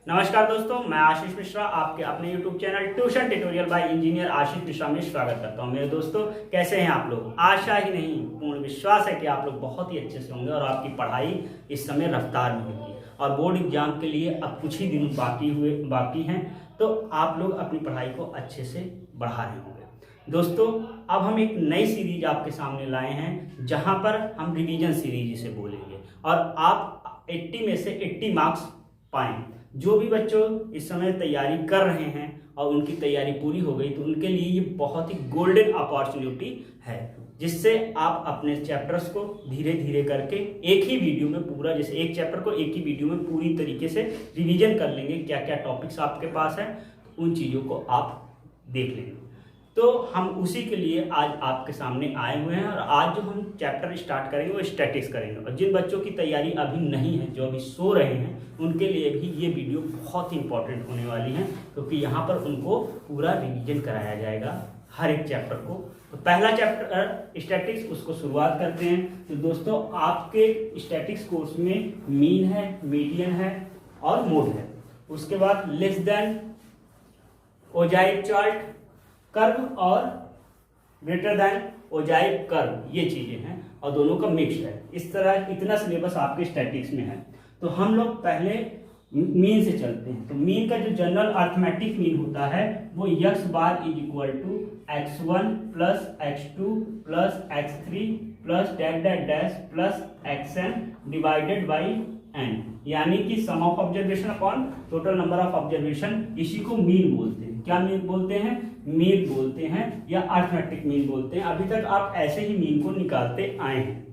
नमस्कार दोस्तों, मैं आशीष मिश्रा आपके अपने YouTube channel tuition tutorial by engineer Ashish Mishra में स्वागत करता हूं। मेरे दोस्तों, कैसे हैं आप लोग? आशा ही नहीं पूर्ण विश्वास है कि आप लोग बहुत ही अच्छे से होंगे और आपकी पढ़ाई इस समय रफ्तार में होगी और बोर्ड एग्जाम के लिए अब कुछ ही दिन बाकी हैं, तो आप लोग अपनी पढ़ाई को अच्छे से बढ़ा रहे होंगे। दोस्तों, अब हम एक नई सीरीज आपके सामने लाए हैं जहां पर हम रिवीजन सीरीज इसे बोलेंगे और आप 80 में से 80 मार्क्स पाएं। जो भी बच्चों इस समय तैयारी कर रहे हैं और उनकी तैयारी पूरी हो गई तो उनके लिए ये बहुत ही गोल्डन अपॉर्चुनिटी है, जिससे आप अपने चैप्टर्स को धीरे धीरे करके एक ही वीडियो में पूरा, जैसे एक चैप्टर को एक ही वीडियो में पूरी तरीके से रिवीजन कर लेंगे। क्या क्या टॉपिक्स आपके पास है उन चीज़ों को आप देख लेंगे। तो हम उसी के लिए आज आपके सामने आए हुए हैं और आज जो हम चैप्टर स्टार्ट करेंगे वो स्टैटिक्स करेंगे। और जिन बच्चों की तैयारी अभी नहीं है, जो अभी सो रहे हैं, उनके लिए भी ये वीडियो बहुत ही इंपॉर्टेंट होने वाली है, क्योंकि यहाँ पर उनको पूरा रिवीजन कराया जाएगा हर एक चैप्टर को। तो पहला चैप्टर स्टैटिक्स, उसको शुरुआत करते हैं। तो दोस्तों, आपके स्टैटिक्स कोर्स में मीन है, मीडियन है और मोड है। उसके बाद less than, ogive chart, curve और ग्रेटर देन ओजाइव कर्व, ये चीजें हैं और दोनों का मिक्स है। इस तरह इतना सिलेबस आपके स्टैटिक्स में है। तो हम लोग पहले मीन से चलते हैं। तो मीन का जो जनरल अर्थमेटिक मीन होता है वो x bar is equal to x1 plus x2 plus x3 plus dash dash dash plus xn divided by n, यानी कि sum of observation upon total number of observation. इसी को mean बोलते हैं। क्या मीन बोलते हैं? मीन बोलते हैं या अर्थमेटिक मीन बोलते हैं। अभी तक आप ऐसे ही मीन को निकालते आए हैं,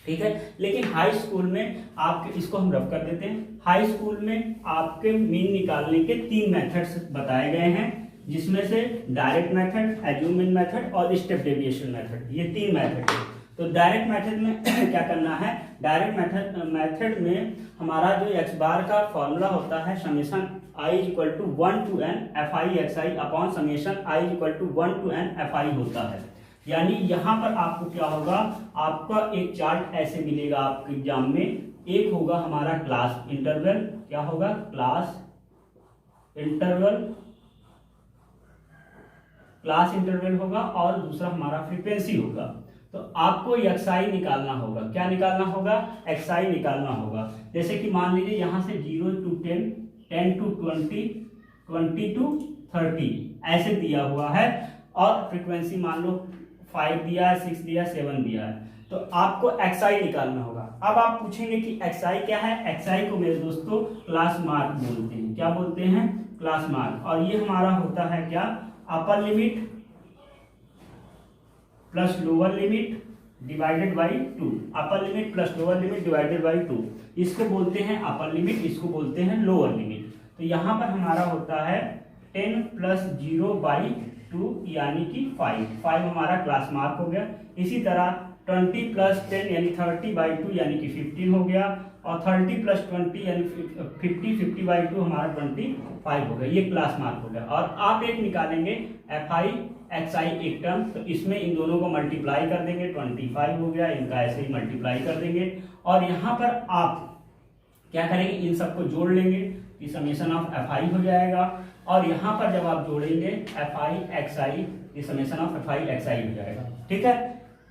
ठीक है। लेकिन हाई स्कूल में आपके, इसको हम रफ कर देते हैं, हाई स्कूल में आपके मीन निकालने के 3 मेथड्स बताए गए हैं, जिसमें से डायरेक्ट मेथड, एज्यूमेंट मेथड और स्टेप डेविएशन मेथड, ये 3 मेथड है। तो डायरेक्ट मेथड में क्या करना है? डायरेक्ट मेथड में हमारा जो एक्स बार का फॉर्मूला होता है summation i equal to 1 to n fi xi upon summation i equal to 1 to n fi होता है। यानी यहाँ पर आपको क्या होगा, आपका एक चार्ट ऐसे मिलेगा आपके एग्जाम में। एक होगा हमारा क्लास इंटरवल, क्या होगा? क्लास इंटरवल होगा और दूसरा हमारा फ्रीक्वेंसी होगा। तो आपको xi निकालना होगा। क्या निकालना होगा? xi निकालना होगा। जैसे कि मान लीजिए यहाँ से 0 to 10, 10 to 20, 20 to 30 ऐसे दिया हुआ है और फ्रीक्वेंसी मान लो 5 दिया है, 6 दिया है, 7 दिया है। तो आपको xi निकालना होगा। अब आप पूछेंगे कि xi क्या है? xi को मेरे दोस्तों क्लास मार्क बोलते हैं। क्या बोलते हैं? Class mark. और ये हमारा होता है क्या? Upper limit plus lower limit divided by 2। Upper limit plus lower limit divided by 2, इसको बोलते हैं अपर लिमिट, इसको बोलते हैं लोअर लिमिट। तो यहाँ पर हमारा होता है 10 प्लस 0 बाई 2 यानी कि 5 हमारा क्लास मार्क हो गया। इसी तरह 20 प्लस 10 यानी 30 बाई 2 यानी कि 15 हो गया और 30 प्लस 20 यानी 50 बाई 2 हमारा 25 हो गया। ये क्लास मार्क हो गया। और आप एक निकालेंगे fi xi एक टर्म, तो इसमें इन दोनों को मल्टीप्लाई कर देंगे, 25 हो गया। इनका ऐसे ही मल्टीप्लाई कर देंगे और यहाँ पर आप क्या करेंगे? इन सबको जोड़ लेंगे कि समेशन ऑफ fi हो जाएगा। और यहाँ पर जब आप जोड़ेंगे fi xi, ये समेशन ऑफ fi xi हो जाएगा, ठीक है।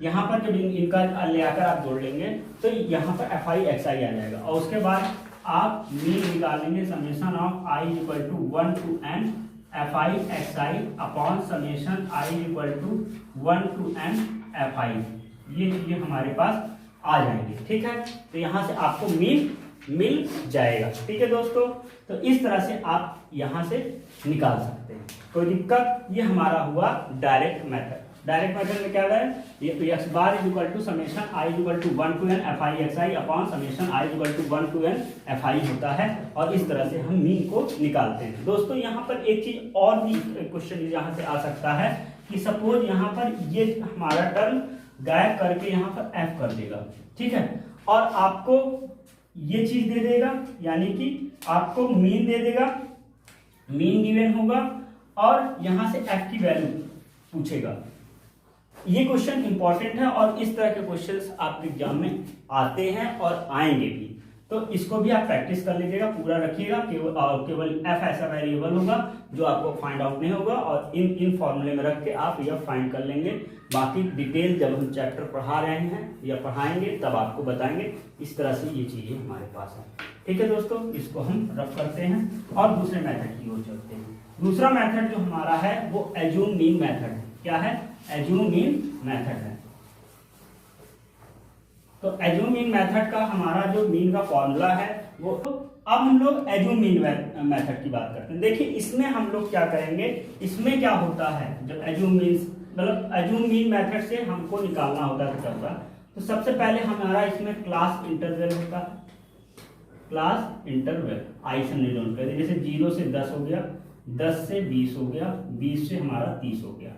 यहाँ पर जब इनका ले आकर आप जोड़ लेंगे तो यहाँ पर fi xi आ जाएगा। और उसके बाद आप मीन निकालेंगे summation of i equal to 1 to n fi xi upon summation i equal to 1 to n fi। ये चीजें हमारे पास आ जाएंगे, ठीक है। तो यहाँ से आपको मीन मिल जाएगा, ठीक है दोस्तों। तो इस तरह से आप यहाँ से निकाल सकते हैं, कोई दिक्कत। ये हमारा हुआ डायरेक्ट मेथड। डायरेक्ट मेथड में क्या है? ये तो x bar is equal to summation i equal to 1 to n fi xi upon summation i equal to 1 to n fi होता है। और इस तरह से हम मीन को निकालते हैं। दोस्तों, यहाँ पर एक चीज और भी क्वेश्चन यहाँ से आ सकता है कि सपोज यहाँ पर ये हमारा टर्म गायब करके यहाँ पर f कर देगा, ठीक है, और आपको ये चीज दे देगा, यानी कि आपको मीन दे देगा, मीन गिवन होगा और यहाँ से f की वैल्यू पूछेगा। ये क्वेश्चन इंपॉर्टेंट है और इस तरह के क्वेश्चंस आपके एग्जाम में आते हैं और आएंगे भी। तो इसको भी आप प्रैक्टिस कर लीजिएगा, पूरा रखिएगा। केवल एफ ऐसा वेरिएबल होगा जो आपको फाइंड आउट नहीं होगा, और इन फॉर्मूले में रख के आप यह फाइंड कर लेंगे। बाकी डिटेल जब हम चैप्टर पढ़ा रहे हैं या पढ़ाएंगे तब आपको बताएंगे। इस तरह से ये चीज़ें हमारे पास है। ठीक है दोस्तों, इसको हम रफ करते हैं और दूसरे मेथड की ओर चलते हैं। दूसरा मेथड जो हमारा है वो एज्यूम मीन मेथड है। क्या है? एज्यूम मीन मेथड है। तो एज्यूम मीन मेथड का हमारा जो मीन का फॉर्मूला है वो, अब हम लोग एज्यूम मीन मेथड की बात करते हैं। देखिए इसमें हम लोग क्या करेंगे, इसमें क्या होता है जब एज्यूम मीन मतलब एज्यूम मीन मेथड से हमको निकालना होता है क्या, तो सबसे पहले हमारा इसमें क्लास इंटरवल होता है। क्लास इंटरवल आई से डिनोट करते, जैसे 0 से 10 हो गया, 10 से 20 हो गया, 20 से हमारा 30 हो गया।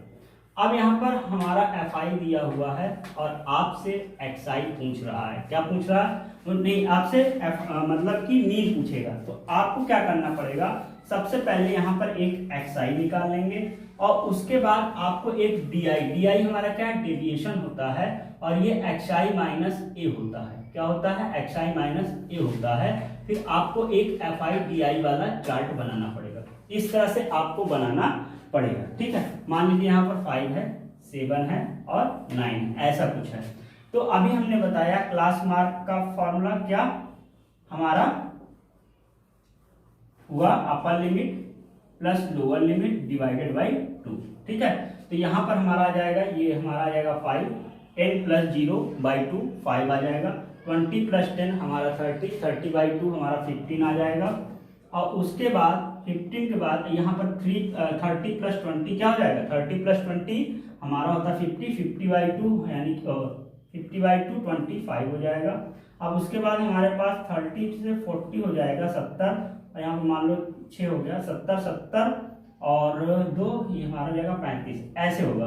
अब यहाँ पर हमारा fi दिया हुआ है और आपसे xi पूछ रहा है। क्या पूछ रहा है? नहीं, आपसे मतलब कि मीन पूछेगा। तो आपको क्या करना पड़ेगा, सबसे पहले यहाँ पर एक xi निकाल लेंगे और उसके बाद आपको एक di हमारा क्या है? डेविएशन होता है, और ये xi माइनस a होता है। क्या होता है? xi माइनस a होता है। फिर आपको एक fi di वाला चार्ट बनाना पड़ेगा। इस तरह से आपको बनाना पड़ेगा। ठीक है, मान लीजिए यहाँ पर 5 है, 7 है और 9 है, ऐसा कुछ है। तो अभी हमने बताया क्लास मार्क का फॉर्मूला क्या हमारा हुआ, upper limit plus lower limit divided by 2। ठीक है, तो यहाँ पर हमारा आ जाएगा, ये हमारा आ जाएगा 5, 10 प्लस 0 बाई 2 5 आ जाएगा, 20 प्लस 10 हमारा 30, 30 बाई 2 हमारा 15 आ जाएगा। और उसके बाद 15 के बाद यहाँ पर 30 प्लस 20 क्या हो जाएगा? 30 प्लस 20 हमारा होता है 50, 50 बाई 2 यानी 50 बाई 2 25 हो जाएगा। अब उसके बाद हमारे पास 30 से 40 हो जाएगा 70, और यहाँ पर मान लो 6 हो गया, 70 70 और 2 ये हमारा जाएगा 35, ऐसे होगा।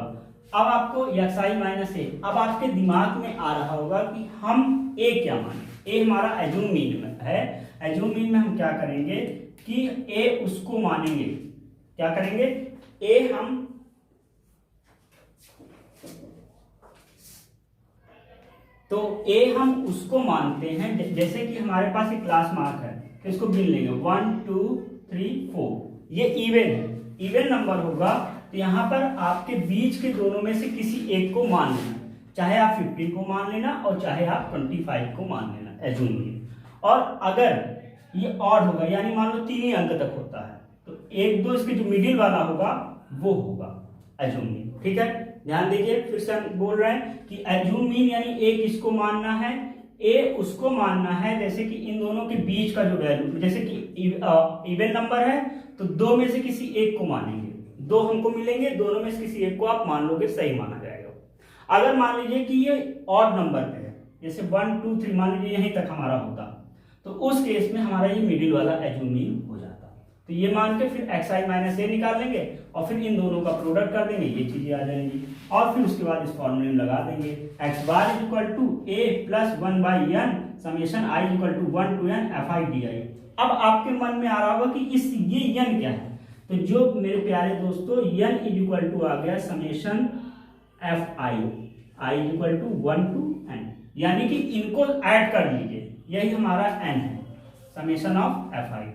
अब आपको xi माइनस a, अब आपके दिमाग में आ रहा होगा कि हम a क्या माने। a हमारा एज्यूम मीन में है। एज्यूम मीन में हम क्या करेंगे कि a उसको मानेंगे। क्या करेंगे? a हम तो a हम उसको मानते हैं, जैसे कि हमारे पास एक क्लास मार्क है तो इसको गिन लेंगे 1 2 3 4, ये इवन है, इवन नंबर होगा। तो यहाँ पर आपके बीच के दोनों में से किसी एक को मान लेना, चाहे आप 15 को मान लेना और चाहे आप 25 को मान लेना, एज्यूम मीन। और अगर ये ऑड होगा, यानी मान लो 3 ही अंक तक होता है, तो 1 2 इसके जो मिडिल वाला होगा वो होगा एज्यूम मीन। ठीक है, ध्यान दीजिए, फिर से हम बोल रहे हैं कि एज्यूम मीन यानी a किसको मानना है? a उसको मानना है जैसे कि इन दोनों के बीच का जो वैल्यू, जैसे कि इवन नंबर है तो 2 में से किसी एक को मानेंगे, 2 हमको मिलेंगे, दोनों में से किसी एक को आप मान लोगे, सही माना जाएगा। अगर मान लीजिए कि ये ऑड नंबर पे है, जैसे 1 2 3 मान लीजिए यहीं तक हमारा होता, तो उस केस में हमारा ये मिडिल वाला एज्यूम मीन हो जाता। तो ये मान के फिर xi माइनस a निकाल लेंगे और फिर इन दोनों का प्रोडक्ट कर देंगे, ये चीजें आ जाएंगी। और फिर उसके बाद इस फॉर्मूले में लगा देंगे x bar is equal to a plus 1 by n summation i is equal to 1 to n fi di। अब आपके मन में आ रहा होगा कि ये n क्या है, तो जो मेरे प्यारे दोस्तों n इज इक्वल टू आ गया summation fi i is equal to 1 to n, यानी कि इनको ऐड कर लीजिए, यही हमारा n है, समेशन ऑफ fi।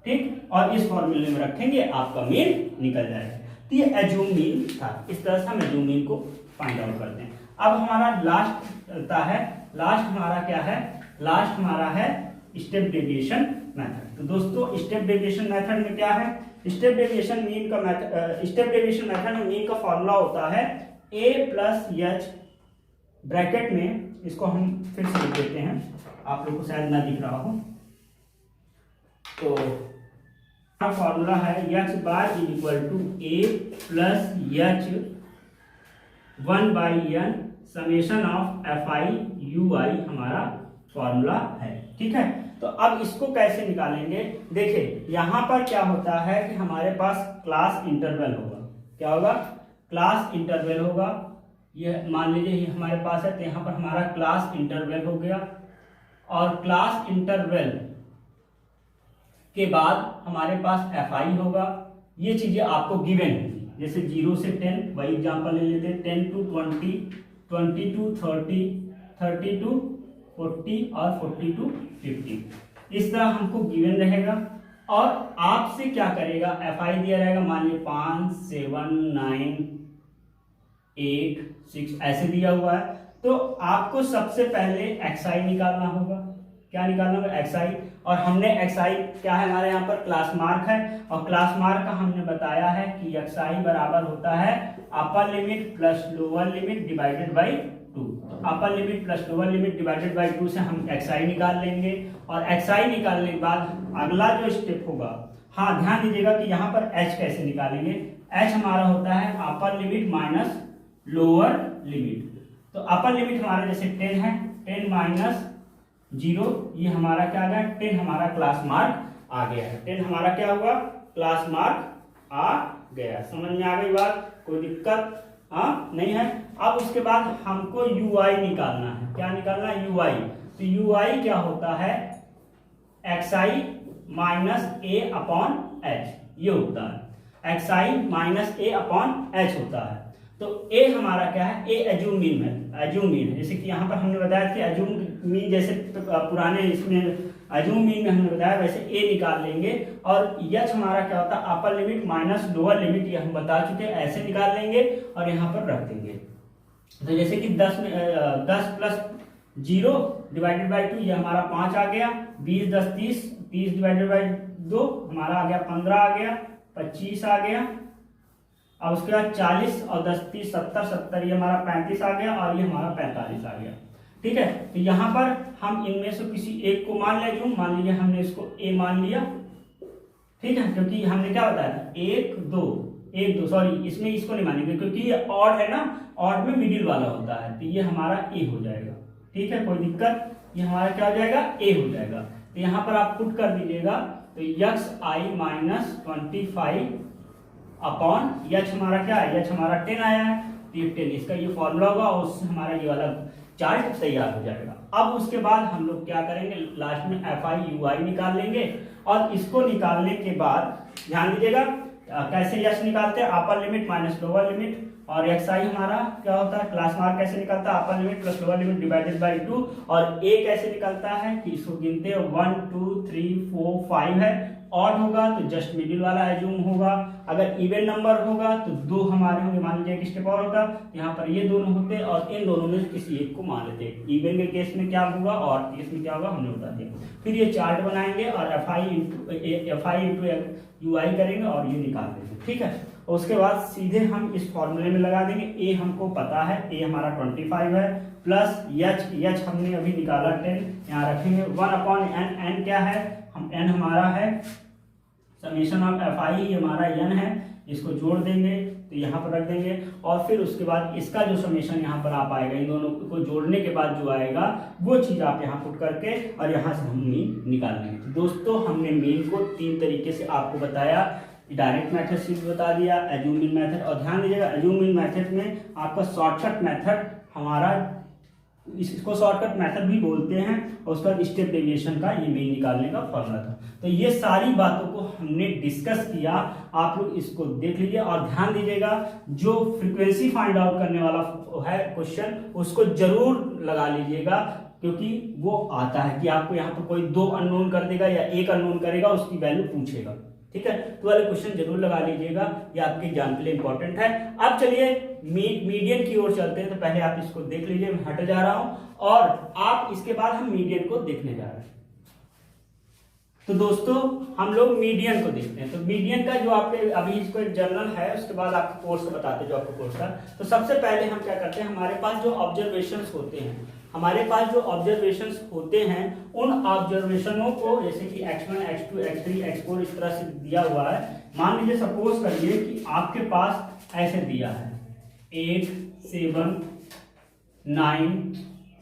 ठीक, और इस फॉर्मूले में रखेंगे आपका मीन निकल जाएगा। तो ये एज्यूम मीन था। इस तरह से हम एज्यूम मीन को फाइंड आउट करते हैं। अब हमारा लास्ट है, लास्ट हमारा क्या है? लास्ट हमारा है स्टेप डेविएशन मेथड। तो दोस्तों स्टेप डेविएशन मेथड में क्या है? स्टेप डेविएशन मीन का स्टेप डेविएशन मेथड में मीन का फॉर्मूला होता है a प्लस एच ब्रैकेट में, इसको हम फिर से लिख देते हैं, आप लोग को शायद ना दिख रहा हो। तो फॉर्मूला है x bar is equal to a plus h 1 by n summation of fi ui हमारा फॉर्मूला है। ठीक है, तो अब इसको कैसे निकालेंगे? देखिए यहाँ पर क्या होता है कि हमारे पास क्लास इंटरवल होगा। क्या होगा? क्लास इंटरवल होगा। ये मान लीजिए ये हमारे पास है, तो यहाँ पर हमारा क्लास इंटरवल हो गया, और क्लास इंटरवल के बाद हमारे पास fi होगा। ये चीजें आपको गिवन होगी, जैसे 0 से 10, वही एग्जांपल ले लेते हैं, 10 to 20, 20 to 30, 30 to 40 और 40 to 50 इस तरह हमको गिवन रहेगा। और आपसे क्या करेगा, FI दिया रहेगा, मान लीजिए 5 7 9 8 6 ऐसे दिया हुआ है। तो आपको सबसे पहले XI निकालना होगा। क्या निकालना होगा? XI। और हमने XI क्या है, हमारे यहाँ पर क्लास मार्क है, और क्लास मार्क का हमने बताया है कि XI बराबर होता है upper limit plus lower limit divided by 2। Upper limit plus lower limit divided by 2 से हम XI निकाल लेंगे। और XI निकालने के बाद अगला जो स्टेप होगा, हाँ ध्यान दीजिएगा कि यहाँ पर H कैसे निकालेंगे। H हमारा होता है upper limit minus lower limit. तो अपर लिमिट हमारा जैसे 10 है, 10 माइनस 0, ये हमारा क्या आ गया, 10 हमारा क्लास मार्क आ गया है। 10 हमारा क्या हुआ, क्लास मार्क आ गया। समझ में आ गई बात? कोई दिक्कत हाँ नहीं है। अब उसके बाद हमको UI निकालना है। क्या निकालना है? UI। तो UI क्या होता है, XI minus A upon H, ये होता है। XI minus A upon H होता है। तो A हमारा क्या है, A एज्यूम मीन है, एज्यूम मीन है। जैसे कि यहाँ पर हमने बताया कि एज्यूम मीन, जैसे पुराने इसमें एज्यूम मीन में हमने बताया वैसे A निकाल लेंगे। और H हमारा क्या होता है, upper limit minus lower limit, ये हम बता चुके हैं, ऐसे निकाल लेंगे और यहाँ पर रख देंगे। तो जैसे कि 10 प्लस 0 डिवाइडेड बाई 2, ये हमारा 5 आ गया। 20 10 30, 30 डिवाइडेड बाई 2 हमारा आ गया 15 आ गया, 25 आ गया। अब उसके बाद 40 और 10 30 70, 70 ये हमारा 35 आ गया, और ये हमारा 45 आ गया। ठीक है, तो यहाँ पर हम इनमें से किसी एक को मान ले, जो मान लीजिए हमने इसको A मान लिया। ठीक है, क्योंकि हमने क्या बताया था, 1 2 सॉरी, इसमें इसको नहीं मानेंगे क्योंकि ये ऑड है ना, ऑड में मिडिल वाला होता है, तो ये हमारा A हो जाएगा। ठीक है, कोई दिक्कत, ये हमारा क्या हो जाएगा, A हो जाएगा। तो यहाँ पर आप पुट कर दीजिएगा, तो XI माइनस 25 अपॉन H हमारा क्या है, H हमारा 10 आया है, तो ये 10 इसका ये फॉर्मूला होगा, और उससे हमारा ये वाला चार्ट तैयार हो जाएगा। अब उसके बाद हम लोग क्या करेंगे, लास्ट में FI UI निकाल लेंगे। और इसको निकालने के बाद ध्यान दीजिएगा कैसे यश निकालते हैं, upper limit minus lower limit. और XI हमारा क्या होता है, क्लास मार्क कैसे निकलता है, upper limit plus lower limit divided by 2। और A कैसे निकलता है कि इसको गिनते हैं 1 2 3 4 5 है। ऑड होगा तो जस्ट मिडिल वाला एज्यूम होगा। अगर इवन नंबर होगा तो 2 हमारे होंगे, मान लीजिए एक स्टेप और होता, यहाँ पर ये दोनों होते और इन दोनों में से किसी एक को मान लेते। इवन के केस में क्या होगा और केस में क्या होगा हमने बता दिया। फिर ये चार्ट बनाएंगे और FI इंटू UI करेंगे और ये निकाल देंगे। ठीक है, उसके बाद सीधे हम इस फॉर्मूले में लगा देंगे। A हमको पता है, A हमारा 25 है, प्लस H हमने अभी निकाला 10, यहाँ रखेंगे 1/n। n क्या है, हम n हमारा है समेशन ऑफ FI, हमारा n है, इसको जोड़ देंगे तो यहाँ पर रख देंगे। और फिर उसके बाद इसका जो समेशन यहाँ पर आप आएगा, इन दोनों को जोड़ने के बाद जो आएगा वो चीज़ आप यहाँ पुट करके और यहाँ से हम मीन निकाल लेंगे। तो दोस्तों हमने मीन को 3 तरीके से आपको बताया, डायरेक्ट मेथड से भी बता दिया, एज्यूम मीन मेथड। और ध्यान दीजिएगा एज्यूम मीन मेथड में आपका शॉर्टकट मेथड हमारा, इसको शॉर्टकट मेथड भी बोलते हैं, और उसका स्टेप डेविएशन का ये मीन निकालने का फॉर्मूला था। तो ये सारी बातों को हमने डिस्कस किया, आप लोग इसको देख लीजिए। और ध्यान दीजिएगा जो फ्रीक्वेंसी फाइंड आउट करने वाला है क्वेश्चन, उसको जरूर लगा लीजिएगा, क्योंकि वो आता है कि आपको यहाँ पर कोई 2 अननोन कर देगा या 1 अननोन करेगा, उसकी वैल्यू पूछेगा। ठीक है, तो वाले क्वेश्चन जरूर लगा लीजिएगा, ये आपके एग्जाम के लिए इंपॉर्टेंट है। अब चलिए मीडियन की ओर चलते हैं। तो पहले आप इसको देख लीजिए, मैं हट जा रहा हूं, और आप इसके बाद हम मीडियन को देखने जा रहे हैं। तो दोस्तों हम लोग मीडियन को देखते हैं। तो मीडियन का जो आपके अभी इसको एक जर्नल है, उसके बाद आपको कोर्स बताते हैं जो आपको कोर्स का। तो सबसे पहले हम क्या करते हैं, हमारे पास जो ऑब्जर्वेशंस होते हैं, हमारे पास जो ऑब्जर्वेशंस होते हैं, उन ऑब्जर्वेशनों को जैसे कि x1 x2 x3 x4 इस तरह से दिया हुआ है। मान लीजिए सपोज करिए कि आपके पास ऐसे दिया है 8 7 9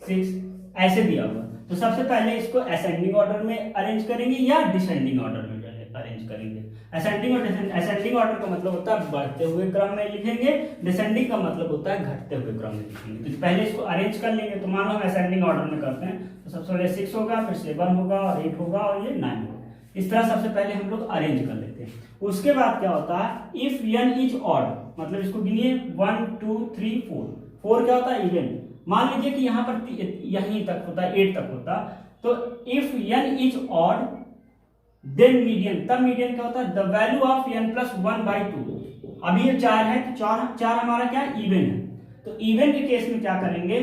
6 ऐसे दिया हुआ। तो सबसे पहले इसको असेंडिंग ऑर्डर में अरेंज करेंगे या डिसेंडिंग ऑर्डर में अरेंज करेंगे। असेंडिंग ऑर्डर का मतलब होता है बढ़ते हुए क्रम में लिखेंगे, डिसेंडिंग का मतलब होता है घटते हुए क्रम में लिखेंगे। तो पहले इसको अरेंज कर लेंगे। तो मानो हम असेंडिंग ऑर्डर में करते हैं, तो सबसे पहले 6 होगा, फिर 7 होगा और 8 होगा और ये 9 होगा। इस तरह सबसे पहले हम लोग अरेंज कर लेते हैं। उसके बाद क्या होता है, इफ n इज ऑड, मतलब इसको गिनिए 1 2 3 4 4 क्या होता है इवन, मान लीजिए कि यहाँ पर यहीं तक होता, 8 तक होता, तो if n is odd then median, तब मीडियन क्या होता है, the value of n plus 1/2। अभी ये 4 है तो चार हमारा क्या इवन है, तो इवन के केस में क्या करेंगे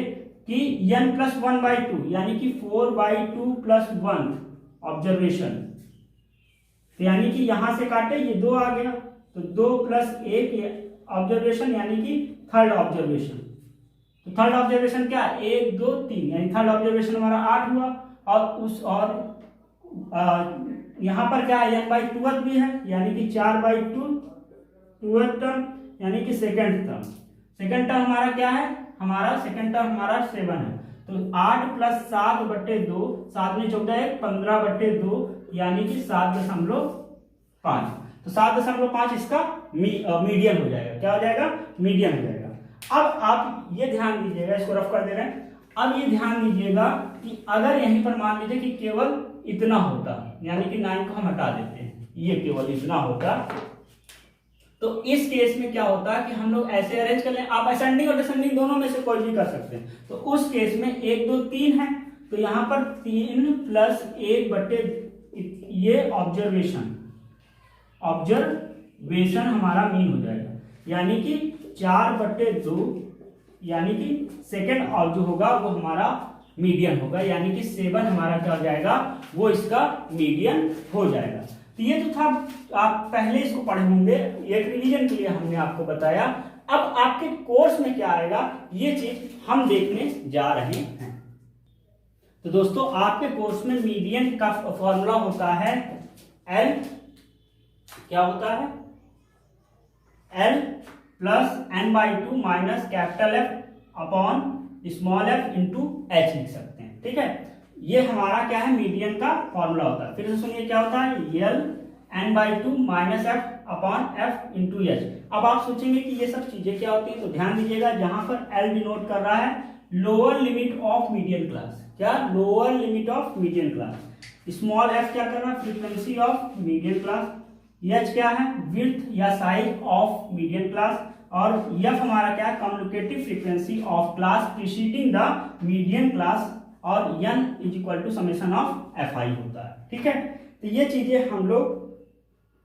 कि n प्लस 1/2 यानी कि 4/2 प्लस 1 ऑब्जर्वेशन, तो यानी कि यहां से काटे ये 2 आ गया, तो 2 प्लस 1 ऑब्जर्वेशन यानी कि थर्ड ऑब्जर्वेशन। तो थर्ड ऑब्जर्वेशन क्या, 1 2 3, यानी थर्ड ऑब्जर्वेशन हमारा 8 हुआ। और यहाँ पर क्या है, n/2 भी है, यानी कि 4/2 12 टर्म, यानी कि सेकेंड टर्म। सेकेंड टर्म हमारा क्या है, हमारा सेकेंड टर्म हमारा 7 है, तो 8 प्लस 7/2, 7 में 14 15/2, यानी कि 7.5। तो 7.5 इसका मीडियन हो जाएगा। क्या हो जाएगा, मीडियन हो जाएगा। अब आप ये ध्यान दीजिएगा, इसको रफ कर दे रहे हैं। अब ये ध्यान दीजिएगा कि अगर यहीं पर मान लीजिए कि केवल इतना होता, यानी कि 9 को हम हटा देते हैं, ये केवल इतना होता, तो इस केस में क्या होता है कि हम लोग ऐसे अरेंज कर लें, आप असेंडिंग और डिसेंडिंग दोनों में से कोई भी कर सकते हैं। तो उस केस में 1 2 3 है, तो यहाँ पर 3 प्लस 1/, ये ऑब्जर्वेशन हमारा मीन हो जाएगा, यानी कि 4/2, यानी कि सेकेंड जो होगा वो हमारा मीडियन होगा, यानी कि 7 हमारा क्या हो जाएगा, वो इसका मीडियन हो जाएगा। तो ये तो था, आप पहले इसको पढ़े होंगे, एक रिवीजन के लिए हमने आपको बताया। अब आपके कोर्स में क्या आएगा, ये चीज हम देखने जा रहे हैं। तो दोस्तों आपके कोर्स में मीडियन का फॉर्मूला होता है L, क्या होता है, L plus n/2 minus capital F upon small f into h लिख सकते हैं। ठीक है, ये हमारा क्या है, मीडियन का फॉर्मूला होता है। फिर से सुनिए क्या होता है, L n/2 minus f upon f into h। अब आप सोचेंगे कि ये सब चीजें क्या होती हैं, तो ध्यान दीजिएगा, जहां पर L डिनोट कर रहा है lower limit of median class, क्या, lower limit of median class. Small f क्या कर रहा है, frequency of median class. h क्या है, विड्थ या साइज ऑफ मीडियन क्लास। और f हमारा क्या है, cumulative frequency of class preceding the median class. और n is equal to summation of fi होता है। ठीक है, तो ये चीजें हम लोग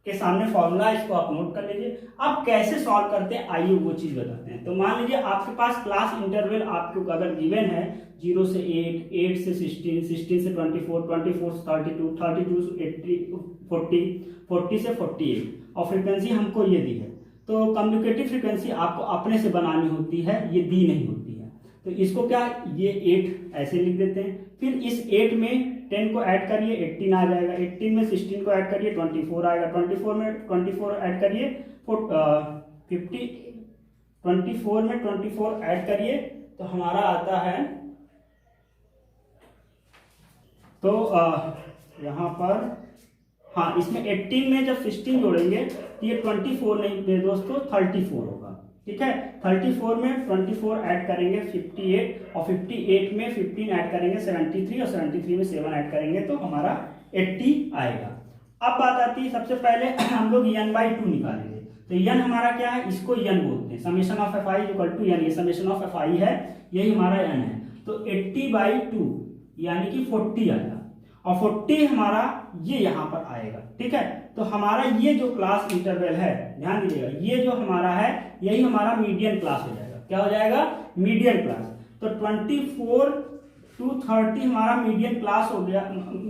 के सामने फॉर्मूला, इसको आप नोट कर लीजिए। अब कैसे सॉल्व करते हैं, आइए वो चीज बताते हैं। तो मान लीजिए आपके पास क्लास इंटरवल आपको अगर गिवन है 0 से 8, 8 से 16, 16 से 24, 24 से 32, 32 से 80, 40, 40 से 48, और फ्रीक्वेंसी हमको ये दी है। तो कम्युनिकेटिव फ्रीक्वेंसी आपको अपने से बनानी होती है, ये दी नहीं होती है। तो इसको क्या, ये 8 ऐसे लिख देते हैं। फिर इस 8 में 10 को ऐड करिए, 18 आ जाएगा। 18 में 16 को ऐड करिए, 24 आएगा। 24 में 24 ऐड करिए, 50। 24 में 24 ऐड करिए तो हमारा आता है, तो यहाँ पर हाँ, इसमें 18 में जब 16 जोड़ेंगे तो ये 24 नहीं दे दोस्तों, 34 होगा। ठीक है, 34 में 24 ऐड करेंगे 58, और 58 में 15 ऐड करेंगे 73, और 73 में 7 ऐड करेंगे तो हमारा 80 आएगा। अब बात आती है, सबसे पहले हम लोग n/2 निकालेंगे। तो n हमारा क्या है, इसको n बोलते हैं, summation of fi equal to n, ये समेशन ऑफ fi है, यही हमारा n है। तो 80/2 यानी कि 40 आएगा, और 40 हमारा ये यहाँ पर आएगा। ठीक है, तो हमारा ये जो क्लास इंटरवल है, ध्यान दीजिएगा, ये जो हमारा है यही हमारा मीडियन क्लास हो जाएगा। क्या हो जाएगा, मीडियन क्लास। तो 24 to 30 हमारा मीडियन क्लास हो गया,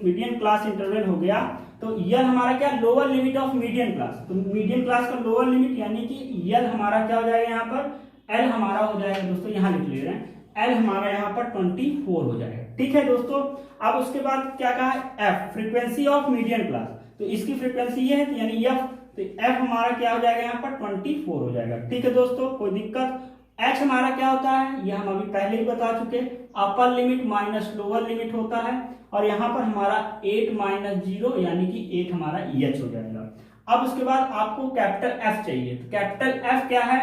मीडियन क्लास इंटरवल हो गया। तो यल हमारा क्या, lower limit of median class. तो मीडियन क्लास का लोअर लिमिट यानी कि यल हमारा क्या हो जाएगा, यहाँ पर एल हमारा हो जाएगा दोस्तों, यहाँ लिख ले रहे हैं, एल हमारा यहाँ पर 24 हो जाएगा। ठीक है दोस्तों, अब उसके बाद क्या कहा, F frequency of median class. तो इसकी फ्रीक्वेंसी ये है, यानी एफ, तो एफ हमारा क्या हो जाएगा, यहाँ पर 24 हो जाएगा। ठीक है दोस्तों, कोई दिक्कत। एच हमारा क्या होता है, ये हम अभी पहले ही बता चुके, upper limit minus lower limit होता है। और यहाँ पर हमारा 8 - 0 यानी कि 8 हमारा एच हो जाएगा। अब उसके बाद आपको कैपिटल एफ चाहिए। तो कैपिटल एफ क्या है,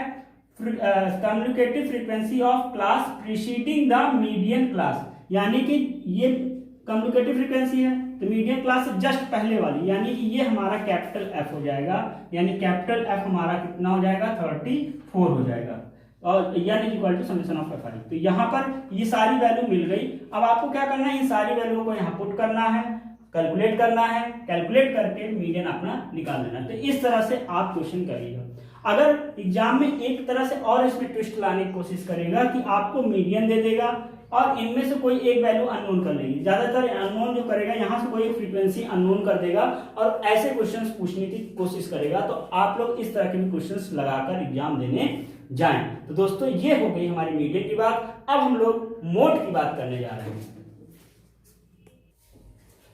cumulative frequency of class preceding the median class, यानी कि ये कम्युनिकेटिव फ्रीक्वेंसी है तो मीडियन क्लास से जस्ट पहले वाली, यानी कि ये हमारा कैपिटल एफ हो जाएगा। यानी कैपिटल एफ हमारा कितना हो जाएगा, 34 हो जाएगा। और n is equal to summation of f i। तो यहाँ पर ये सारी वैल्यू मिल गई। अब आपको क्या करना है, इन सारी वैल्यू को यहाँ पुट करना है, कैलकुलेट करना है, कैलकुलेट करके मीडियन अपना निकाल लेना है। तो इस तरह से आप क्वेश्चन करिएगा। अगर एग्जाम में एक तरह से और इसमें ट्विस्ट लाने की कोशिश करेगा कि आपको मीडियन दे देगा और इनमें से कोई एक वैल्यू अननोन कर लेगी। ज्यादातर अननोन जो करेगा यहाँ से कोई एक फ्रीक्वेंसी अननोन कर देगा और ऐसे क्वेश्चंस पूछने की कोशिश करेगा। तो आप लोग इस तरह के भी क्वेश्चंस लगाकर एग्जाम देने जाएं। तो दोस्तों ये हो गई हमारी मीडियन की बात। अब हम लोग मोड की बात करने जा रहे हैं।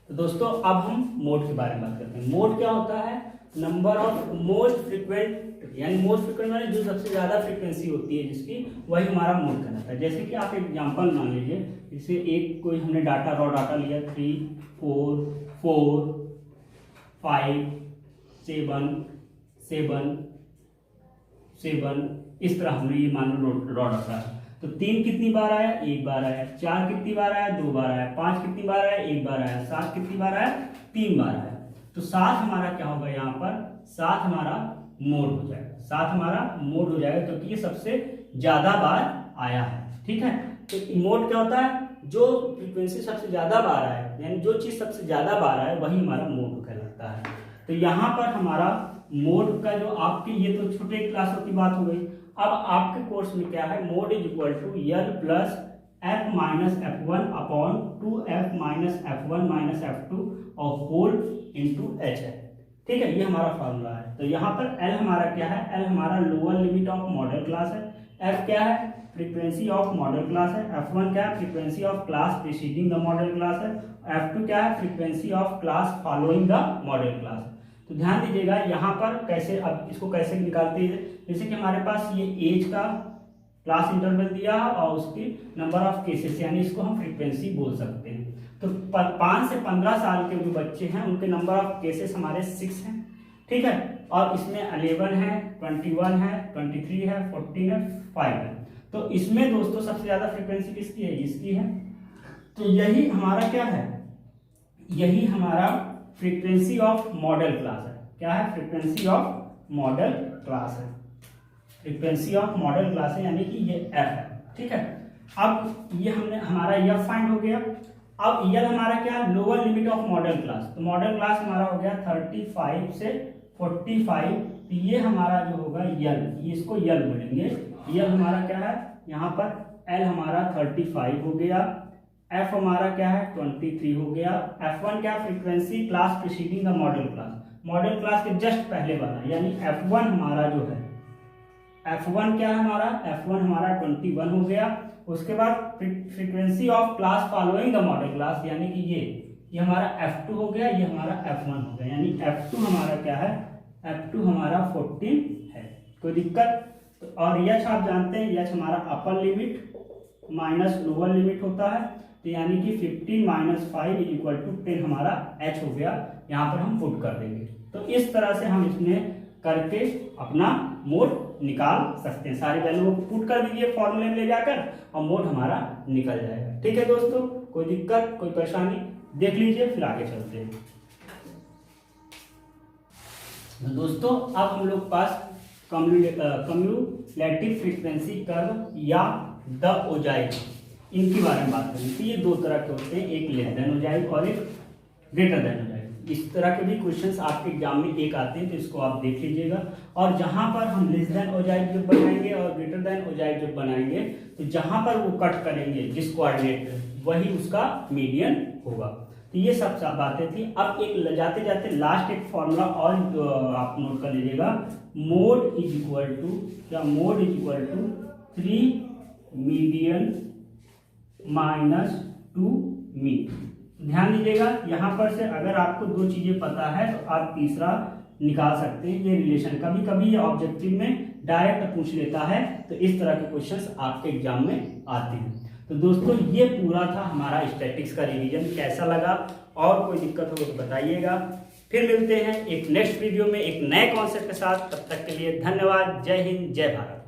तो दोस्तों अब हम मोड के बारे में बात करते हैं। मोड क्या होता है, नंबर ऑफ मोस्ट फ्रीक्वेंट, यानी मोस्ट फ्रीक्वेंट माने जो सबसे ज्यादा फ्रीक्वेंसी होती है जिसकी, वही हमारा मोड कहलाता है। जैसे कि आप एग्जांपल मान लीजिए, जैसे एक कोई हमने डाटा रॉ डाटा लिया 3 4 4 5 7 7 7, इस तरह हमने ये मान लो रॉ डाटा है। तो 3 कितनी बार आया, 1 बार आया। 4 कितनी बार आया, 2 बार आया। 5 कितनी बार आया, 1 बार आया। 7 कितनी बार आया, 3 बार आया। तो 7 हमारा क्या होगा, यहाँ पर 7 हमारा मोड हो जाएगा। 7 हमारा मोड हो जाएगा क्योंकि ये सबसे ज्यादा बार आया है। ठीक है, तो मोड क्या होता है, जो फ्रीक्वेंसी सबसे ज्यादा बार आए, यानी जो चीज सबसे ज्यादा बार आए वही हमारा मोड कहलाता है। तो यहाँ पर हमारा मोड का जो आपकी, ये तो छोटे क्लासों की बात हो गई। अब आपके कोर्स में क्या है, mode is equal to l plus f minus f1 upon 2f minus f1 minus f2 और होल इंटू h है। ठीक है, ये हमारा फॉर्मूला है। तो यहाँ पर L हमारा क्या है, L हमारा lower limit of model class है। F क्या है, फ्रीक्वेंसी ऑफ मॉडल क्लास है। F1 क्या है, frequency of class preceding the model class है। F2 क्या है, frequency of class following the model class. तो ध्यान दीजिएगा यहाँ पर कैसे, अब इसको कैसे निकालते हैं। जैसे कि हमारे पास ये एज का क्लास इंटरवल दिया और उसकी नंबर ऑफ केसेस, यानी इसको हम फ्रीक्वेंसी बोल सकते हैं। तो 5 से 15 साल के जो बच्चे हैं उनके नंबर ऑफ केसेस हमारे 6 हैं। ठीक है, और इसमें 11 है, 21 है, 23 है, 14 है, 5 है। तो इसमें दोस्तों सबसे ज्यादा फ्रीक्वेंसी किसकी है, इसकी है। तो यही हमारा क्या है, यही हमारा फ्रीक्वेंसी ऑफ मॉडल क्लास है। क्या है, फ्रीक्वेंसी ऑफ मॉडल क्लास है। फ्रीक्वेंसी ऑफ मॉडल क्लास है, यानी कि ये f है। ठीक है, अब ये हमने हमारा यह फाइंड हो गया। अब यल हमारा क्या है, lower limit of model class. तो मॉडल क्लास हमारा हो गया 35 से 45। तो ये हमारा जो होगा यल, ये इसको यल बोलेंगे। यल हमारा क्या है, यहाँ पर L हमारा 35 हो गया। F हमारा क्या है, 23 हो गया। F1 क्या, frequency class preceding the model class, model class के जस्ट पहले वाला, यानी F1 हमारा जो है, F1 क्या है हमारा, F1 हमारा 21 हो गया। उसके बाद frequency of class following the model class, यानी कि ये हमारा F2 हो गया, ये हमारा F1 हो गया। यानी F2 हमारा क्या है, F2 हमारा 14 है। कोई दिक्कत? तो और यच आप जानते हैं, यच हमारा upper limit minus lower limit होता है। तो यानी कि 15 माइनस 5 इज इक्वल टू 10 हमारा h हो गया। यहाँ पर हम पुट कर देंगे। तो इस तरह से हम इसमें करके अपना मोड निकाल सकते हैं। सारी वैल्यू को पुट कर दीजिए फॉर्मूले में ले जाकर और मोड हमारा निकल जाएगा। ठीक है दोस्तों, कोई दिक्कत, कोई परेशानी, देख लीजिए, फिर आगे चलते हैं। तो दोस्तों अब हम लोग पास कम्युलेटिव फ्रीक्वेंसी कर्व या द ओजाइव, इनके बारे में बात करेंगे। तो ये दो तरह के होते हैं, एक लेस देन ओजाइव और एक ग्रेटर देन ओजाइव। इस तरह के भी क्वेश्चंस आपके एग्जाम में एक आते हैं, तो इसको आप देख लीजिएगा। और जहां पर हम लेस देन ओजाइव जब बनाएंगे और ग्रेटर देन ओजाइव जब बनाएंगे, तो जहां पर वो कट करेंगे जिस कोऑर्डिनेट पे, वही उसका मीडियन होगा। तो ये सब बातें थी। अब एक जाते जाते लास्ट एक फॉर्मूला और आप नोट कर लीजिएगा। मोड इज इक्वल टू क्या, mode is equal to 3 median minus 2 mean. ध्यान दीजिएगा, यहाँ पर से अगर आपको दो चीजें पता है तो आप तीसरा निकाल सकते हैं। ये रिलेशन कभी कभी ये ऑब्जेक्टिव में डायरेक्ट पूछ लेता है, तो इस तरह के क्वेश्चंस आपके एग्जाम में आते हैं। तो दोस्तों ये पूरा था हमारा स्टैटिक्स का रिवीजन। कैसा लगा, और कोई दिक्कत हो तो बताइएगा। फिर मिलते हैं एक नेक्स्ट वीडियो में एक नए कॉन्सेप्ट के साथ। तब तक के लिए धन्यवाद। जय हिंद, जय भारत।